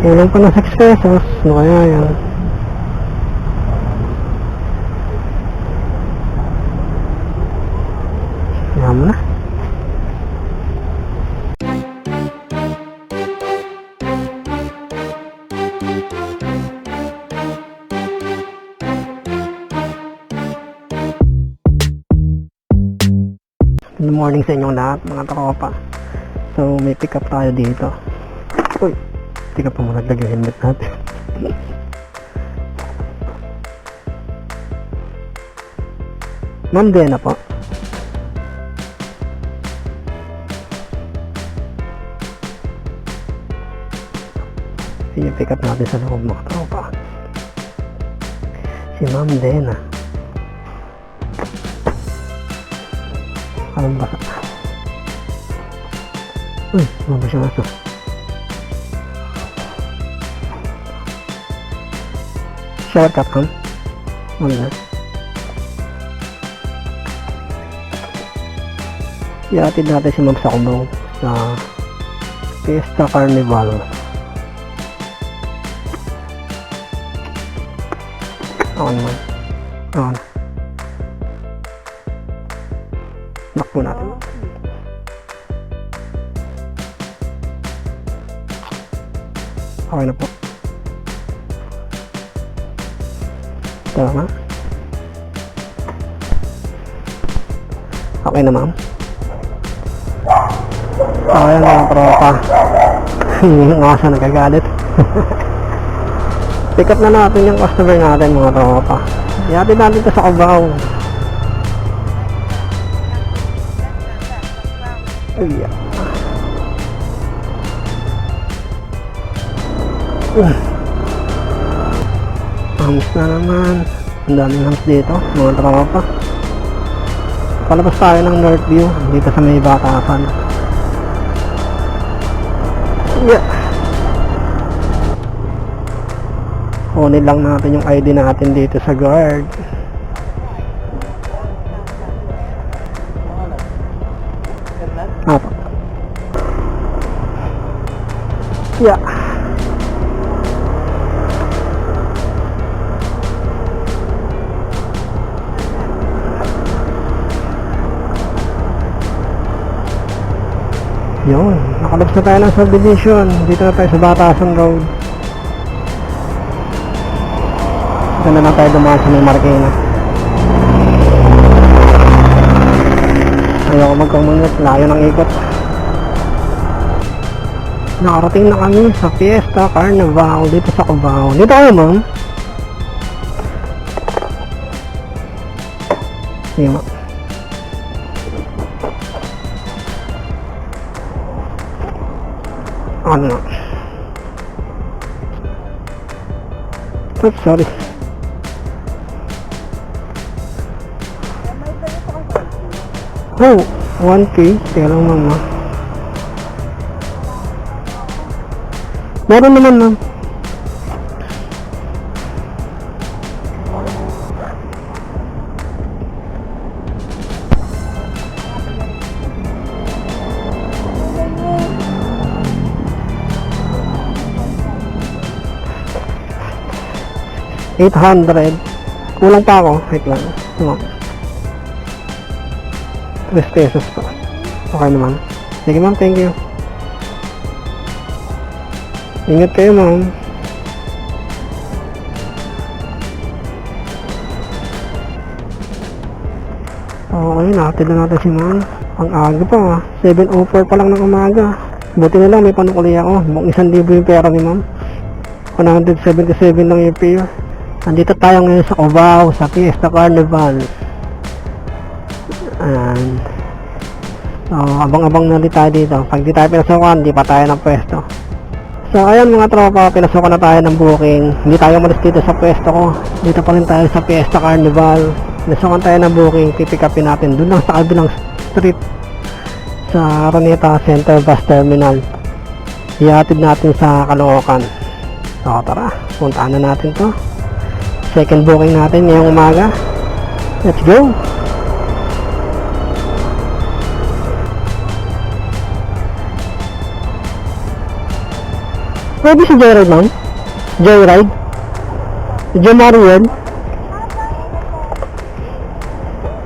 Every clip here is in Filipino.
Ilang pa na 6 pesos. Ano kaya yan? Yan mo na. Good morning sa inyong lahat mga tropa. So may pick up tayo dito. Uy, pick up pa muna, lagyan yung helmet natin. Ma'am Dena po. Yung pick up natin sa loob mga tropa. Si Ma'am Dena. Anong basa? Uy, mabasa siya aso. Shower cap, ma'am? Wala. Iatid natin si ma'am sa Cubao sa Fiesta Carnival. Ako naman. Ako na. Lock po natin. Okay na po. Tama. Okay na, ma'am. Okay na mga tropa. Yung asa nagagalit. Pick up na natin yung customer natin mga tropa. Ihatid natin ito sa Cubao. Iya. Hams na naman. Ang daming hams dito mga tropa. Palabas tayo ng Northview dito sa may Batasan. Iya. Kunin lang natin yung ID natin dito sa guard. Apa? Ya. Yun, nakalabas na tayo ng subdivision. Dito na tayo sa Batasan Road. Dito na lang tayo dumaan sa may Marikina. Ayoko magkamunot, layo ng ikot. Nakarating na kami sa Fiesta Carnival dito sa Cubao. Dito kayo, ma'am? Sige, ma'am. Ano? Oops, sorry. Oh, 1K. Teka lang, ma'am. Meron naman, ma'am. $800. Kulang pa ako. Wait lang. Ma'am. 3 pesos pa. Okay naman. Sige ma'am, thank you. Ingat kayo ma'am. Okay, nakatid na natin si ma'am. Ang aga pa, 7:04 pa lang ng umaga. Buti na lang may panukuli ako. Buong 1,000 yung pera ni ma'am. 177 lang yung fare. Nandito tayo ngayon sa Cubao, sa Fiesta Carnival. And abang-abang na ulit tayo dito. Pag di tayo pinasukan, di pa tayo ng pwesto. So ayan mga tropa, pinasukan na tayo ng booking. Hindi tayo malis dito sa pwesto ko. Dito pa rin tayo sa Fiesta Carnival. Pinasukan tayo ng booking, pipick upin natin doon lang sa kabilang street sa Araneta Center Bus Terminal. Ihatid natin sa Caloocan. So tara, puntaan na natin to. Second booking natin ngayong umaga. Let's go! Pwede si Joyride, ma'am? Joyride? Jomari yan?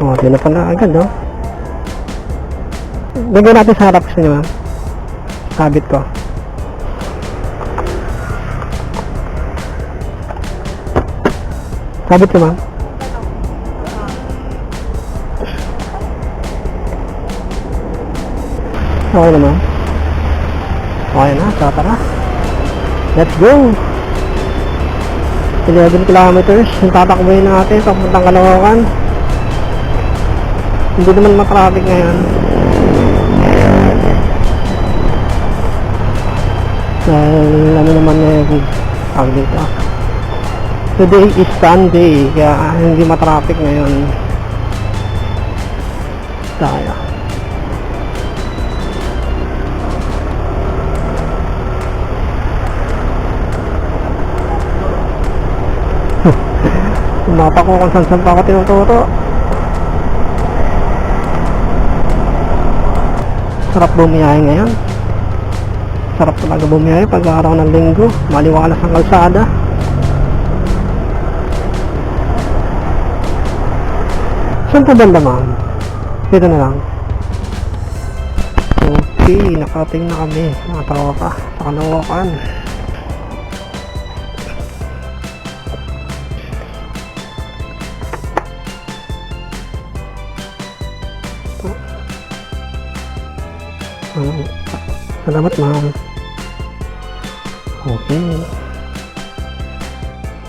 Oh, di na pa na agad, oh. Lagyan natin sa harap, gusto niyo, ma'am. Sabit ko. Sabit ko, ma'am. Okay na, ma'am. Okay na, tara. Let's go! 11 kilometers yung tatakbuhin natin papuntang Caloocan. Hindi naman matraffic ngayon dahil ano naman yung dito, today is Sunday kaya hindi matraffic ngayon tayo. Mapa ko kung saan pa ako tinuturo. Sarap bumiyahe ngayon. Sarap talaga bumiyahe pag araw ng linggo. Maliwalas ang kalsada. Saan pa banda, ma'am? Dito na lang. Okay, nakating na kami mga tropa sa Caloocan. Salamat, ma'am. Okay.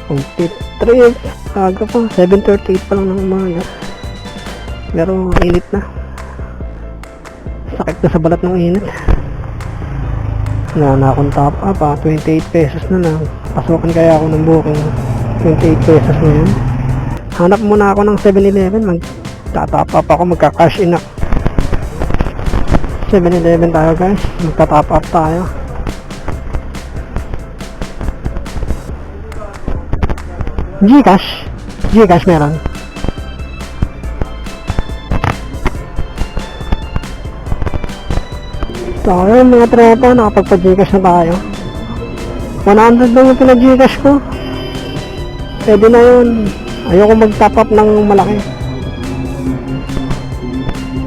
Complete trip. Aga pa. 7:38 pa lang ng umaga. Pero init na. Sakit na sa balat ng init. Na akong top up 28 pesos na lang. Pasukan kaya ako ng booking. 28 pesos na yun. Hanap muna ako ng 7-Eleven. Magta-top up ako. Magka-cash in ako. 7-Eleven tayo, guys. Magta-top up tayo. Gcash meron. So ayun mga tropa, nakapagpa-Gcash na tayo. 100 lang yung pina-Gcash ko. Pwede na yun. Ayoko mag-top up ng malaki.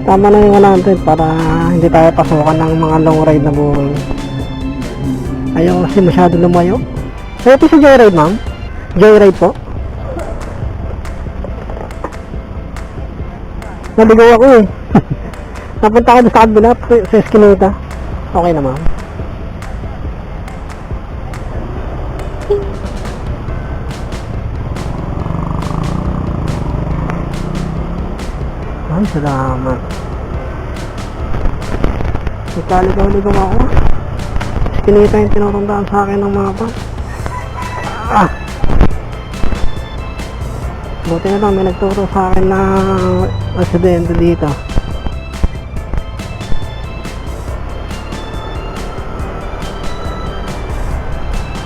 Tama na yung 100 para hindi tayo pasukan ng mga long ride na buhay. Ayaw kasi masyado lumayo. Ito si Joyride, ma'am? Joyride po? Naligaw ako eh. Napunta ako sa kabila sa Eskinita. Okay na, ma'am. Ay, salamat. Nagkaligaw-ligaw ako. Kinita yung tinutundaan sa akin ng mapa. Buti na lang may nagturo sa akin na residente dito.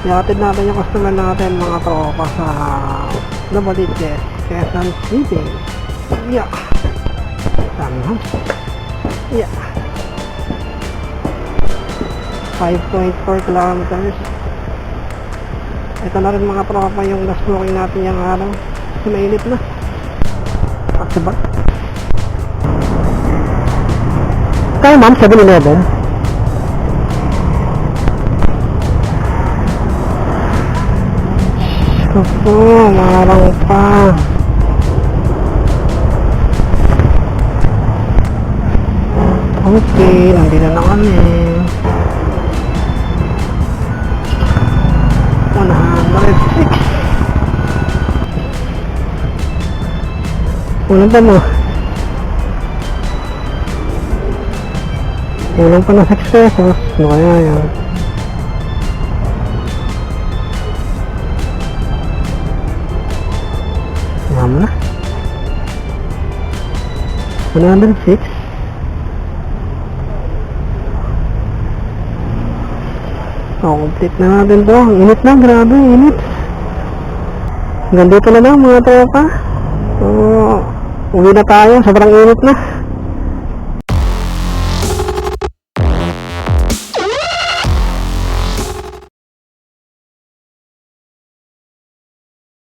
Iatid natin yung customer natin mga tropa sa Novaliches, Quezon City. Yeah. Yeah. 5.4 kilometers. Ito na rin mga tropa yung last booking natin yung araw. Kasi mainit na. At diba? Kaya ma'am, 7-Eleven. Opo, marang pa. Okay, nandito na kami. 106. Ulang pa mo. Ulang pa na 6 pesos. Ano kaya yan? Tama na. 106. Complete na natin to. Init na, grabe, init. Hanggang dito na lang mga tropa. So, uwi na tayo, sobrang init na.